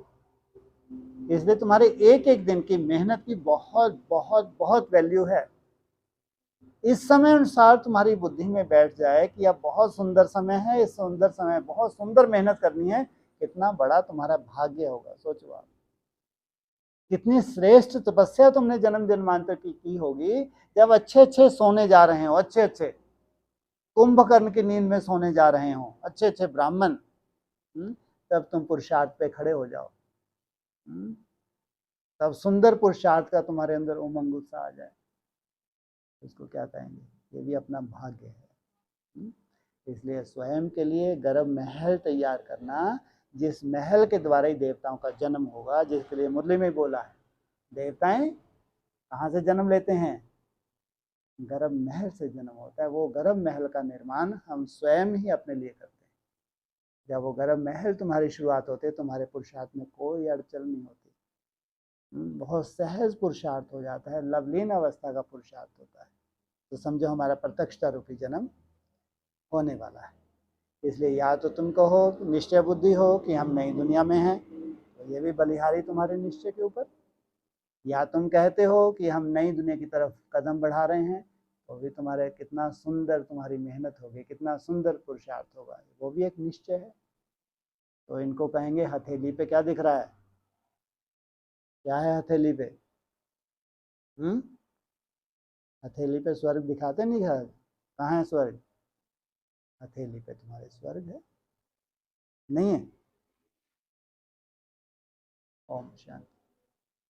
Speaker 1: इसलिए तुम्हारे एक एक दिन की मेहनत की बहुत बहुत बहुत वैल्यू है। इस समय अनुसार तुम्हारी बुद्धि में बैठ जाए कि अब बहुत सुंदर समय है, इस सुंदर समय बहुत सुंदर मेहनत करनी है, कितना बड़ा तुम्हारा भाग्य होगा। सोचो आप, कितनी श्रेष्ठ तपस्या तुमने जन्म जन्मांतर की होगी, जब अच्छे अच्छे सोने जा रहे हो, अच्छे अच्छे कुंभकर्ण की नींद में सोने जा रहे हो अच्छे अच्छे ब्राह्मण, तब तुम पुरुषार्थ पे खड़े हो जाओ, तब सुंदर पुरुषार्थ का तुम्हारे अंदर उमंग उत्साह आ जाए। इसको क्या कहेंगे? ये भी अपना भाग्य है। इसलिए स्वयं के लिए गर्भ महल तैयार करना, जिस महल के द्वारा ही देवताओं का जन्म होगा, जिसके लिए मुरली में बोला है देवताएं कहाँ से जन्म लेते हैं? गर्भ महल से जन्म होता है। वो गर्भ महल का निर्माण हम स्वयं ही अपने लिए करते हैं। जब वो गर्भ महल तुम्हारी शुरुआत होती है, तुम्हारे पुरुषार्थ में कोई अड़चन नहीं होती, बहुत सहज पुरुषार्थ हो जाता है, लवलीन अवस्था का पुरुषार्थ होता है। तो समझो हमारा प्रत्यक्षता रूपी जन्म होने वाला है। इसलिए या तो तुम कहो निश्चय बुद्धि हो कि हम नई दुनिया में हैं, तो ये भी बलिहारी तुम्हारे निश्चय के ऊपर, या तुम कहते हो कि हम नई दुनिया की तरफ कदम बढ़ा रहे हैं, तो भी तुम्हारे कितना सुंदर तुम्हारी मेहनत होगी, कितना सुंदर पुरुषार्थ होगा, वो भी एक निश्चय है। तो इनको कहेंगे हथेली पे क्या दिख रहा है, क्या है हथेली पे? हथेली पे स्वर्ग दिखाते नहीं घर? कहाँ है स्वर्ग? हथेली पे तुम्हारे स्वर्ग है, नहीं है? ओम शांति।